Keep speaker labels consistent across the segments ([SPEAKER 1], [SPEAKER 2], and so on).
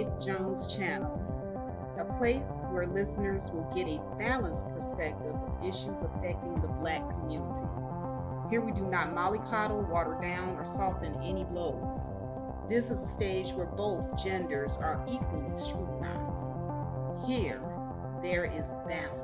[SPEAKER 1] Faith Jones channel, a place where listeners will get a balanced perspective of issues affecting the Black community. Here we do not mollycoddle, water down, or soften any blows. This is a stage where both genders are equally scrutinized. Here, there is balance.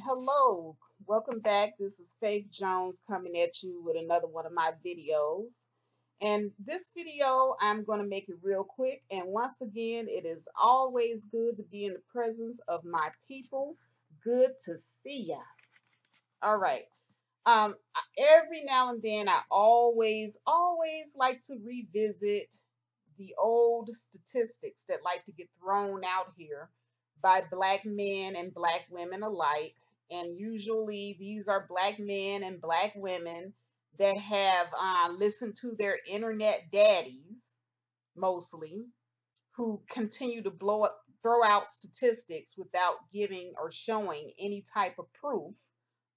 [SPEAKER 1] Hello, welcome back. This is Faith Jones coming at you with another one of my videos. And this video, I'm going to make it real quick. And once again, it is always good to be in the presence of my people. Good to see ya. All right. Every now and then, I always like to revisit the old statistics that like to get thrown out here by Black men and Black women alike. And usually these are Black men and Black women that have listened to their internet daddies, mostly, who continue to throw out statistics without giving or showing any type of proof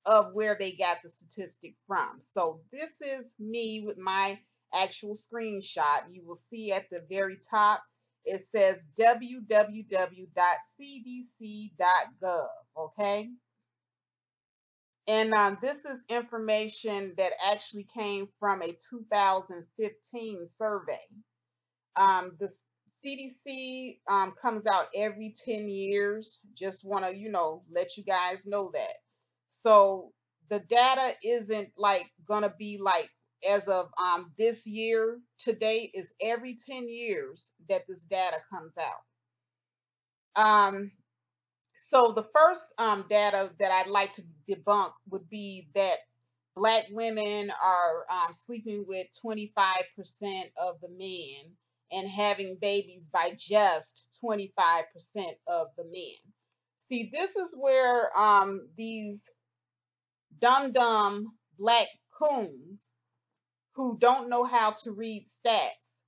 [SPEAKER 1] of where they got the statistic from. So this is me with my actual screenshot. You will see at the very top, it says www.cdc.gov, okay? And this is information that actually came from a 2015 survey. The CDC comes out every 10 years. Just want to, let you guys know that. So the data isn't like going to be like as of this year to date. Is every 10 years that this data comes out. So the first data that I'd like to debunk would be that Black women are sleeping with 25% of the men and having babies by just 25% of the men. See, this is where these dumb Black coons who don't know how to read stats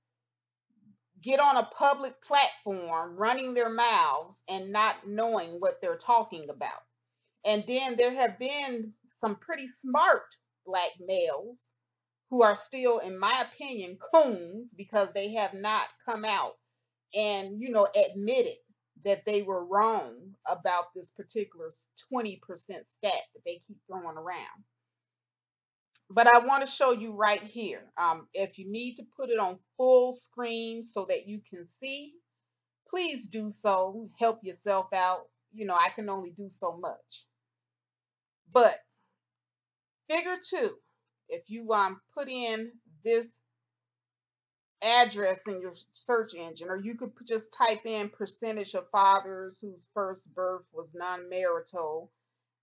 [SPEAKER 1] get on a public platform running their mouths and not knowing what they're talking about. And then there have been some pretty smart Black males who are still, in my opinion, coons, because they have not come out and, admitted that they were wrong about this particular 20% stat that they keep throwing around. But I want to show you right here. If you need to put it on full screen so that you can see, please do so. Help yourself out. I can only do so much. But figure 2, if you put in this address in your search engine, or you could just type in percentage of fathers whose first birth was non-marital,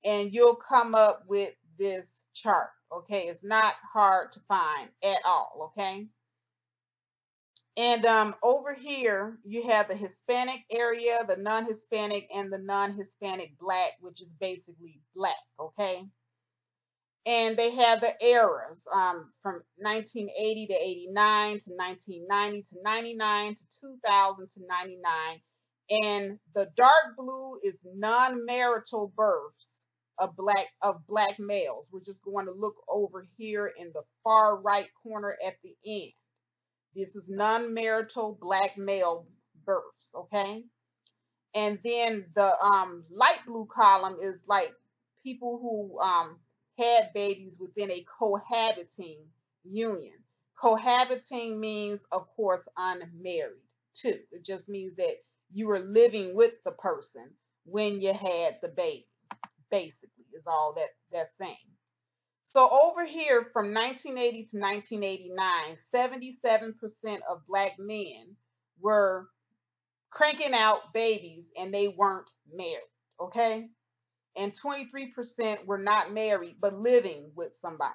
[SPEAKER 1] and you'll come up with this chart. Okay, it's not hard to find at all. Okay, and over here you have the Hispanic area, the non-Hispanic, and the non-Hispanic Black, which is basically Black. Okay, and they have the eras from 1980 to 89 to 1990 to 99 to 2000 to 99, and the dark blue is non-marital births of black males. We're just going to look over here in the far right corner at the end. This is non-marital Black male births, okay? And then the light blue column is like people who had babies within a cohabiting union. Cohabiting means, of course, unmarried too. It just means that you were living with the person when you had the baby, basically, is all that that's saying. So over here from 1980 to 1989, 77% of black men were cranking out babies and they weren't married, okay? And 23% were not married but living with somebody.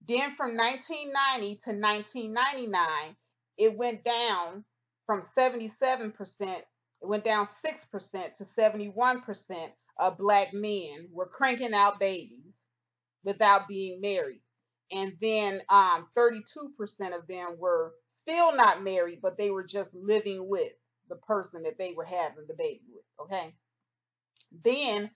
[SPEAKER 1] Then from 1990 to 1999, it went down from 77%, it went down 6% to 71% of black men were cranking out babies without being married. And then 32% of them were still not married, but they were just living with the person that they were having the baby with. Okay. Then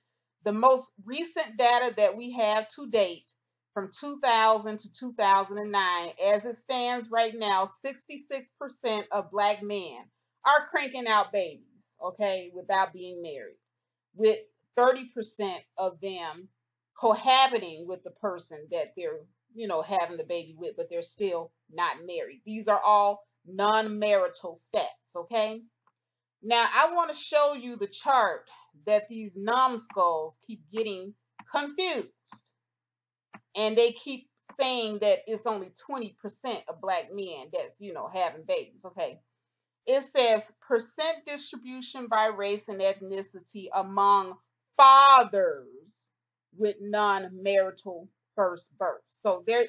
[SPEAKER 1] the most recent data that we have to date from 2000 to 2009, as it stands right now, 66% of black men are cranking out babies, okay, without being married, with 30% of them cohabiting with the person that they're, having the baby with, but they're still not married. These are all non-marital stats, okay? Now, I want to show you the chart that these numbskulls keep getting confused. And they keep saying that it's only 20% of black men that's, having babies. Okay. It says percent distribution by race and ethnicity among fathers with non-marital first birth. So this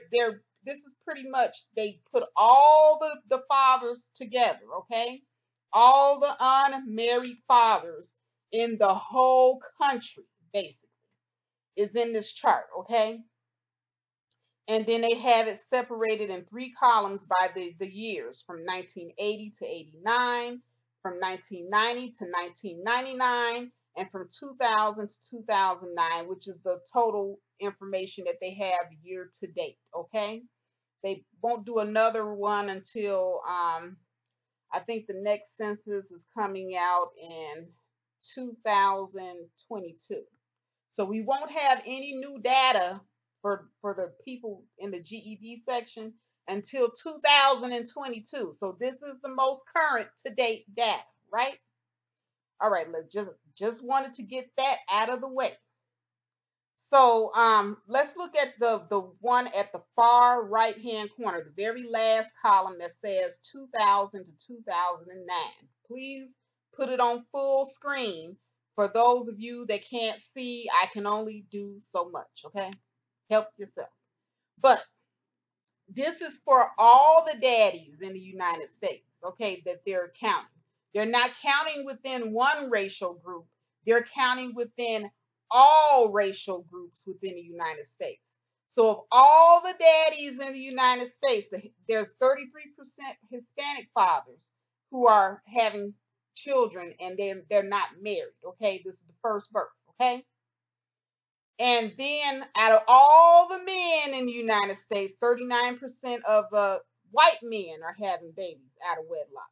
[SPEAKER 1] is pretty much, they put all the fathers together, okay? All the unmarried fathers in the whole country, basically, is in this chart, okay? And then they have it separated in 3 columns by the years from 1980 to 89, from 1990 to 1999, and from 2000 to 2009, which is the total information that they have year to date. Okay. They won't do another one until I think the next census is coming out in 2022. So we won't have any new data for the people in the GED section until 2022. So this is the most current to date data, right? All right, let's just wanted to get that out of the way. So let's look at the one at the far right hand corner, the very last column that says 2000 to 2009. Please put it on full screen. For those of you that can't see, I can only do so much, okay? Help yourself. But this is for all the daddies in the United States, okay, that they're counting. They're not counting within one racial group. They're counting within all racial groups within the United States. So of all the daddies in the United States, there's 33% Hispanic fathers who are having children and they're not married, okay? This is the first birth, okay? And then out of all the men in the United States, 39% of white men are having babies out of wedlock.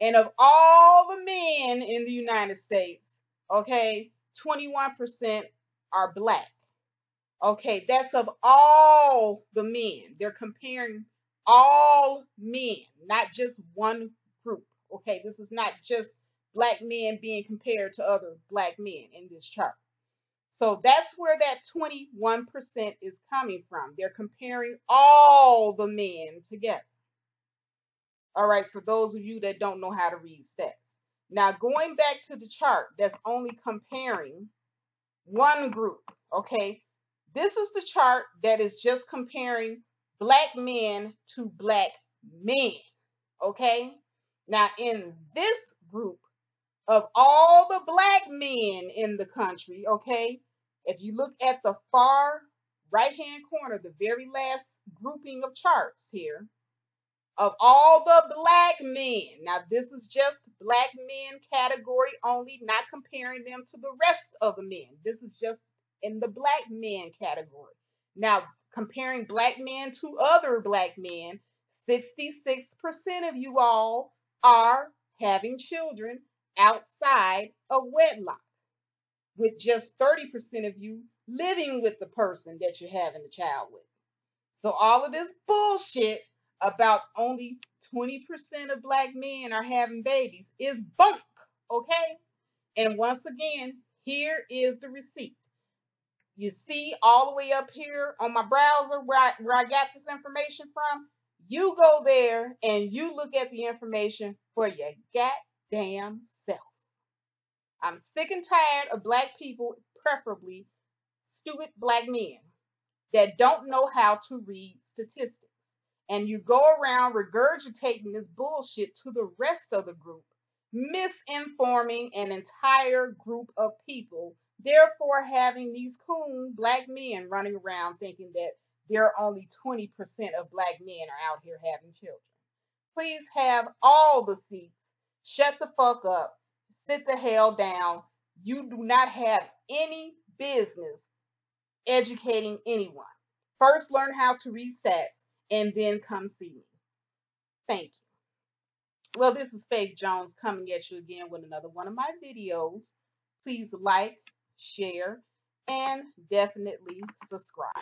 [SPEAKER 1] And of all the men in the United States, okay, 21% are black. Okay, that's of all the men. They're comparing all men, not just one group. Okay, this is not just black men being compared to other black men in this chart. So that's where that 21% is coming from. They're comparing all the men together. All right, for those of you that don't know how to read stats. Now, going back to the chart that's only comparing one group, okay? This is the chart that is just comparing black men to black men, okay? Now, in this group of all the black men in the country, okay, if you look at the far right-hand corner, the very last grouping of charts here, of all the black men, now this is just black men category only, not comparing them to the rest of the men. This is just in the black men category. Now, comparing black men to other black men, 66% of you all are having children outside of wedlock, with just 30% of you living with the person that you're having the child with. So all of this bullshit about only 20% of black men are having babies is bunk, okay? And once again, here is the receipt. You see all the way up here on my browser where I got this information from? You go there and you look at the information for your goddamn self. I'm sick and tired of black people, preferably stupid black men, that don't know how to read statistics. And you go around regurgitating this bullshit to the rest of the group, misinforming an entire group of people, therefore having these coon black men running around thinking that there are only 20% of black men are out here having children. Please have all the seats. Shut the fuck up. Sit the hell down. You do not have any business educating anyone. First, learn how to read stats and then come see me. Thank you. Well, this is Faith Jones coming at you again with another one of my videos. Please like, share, and definitely subscribe.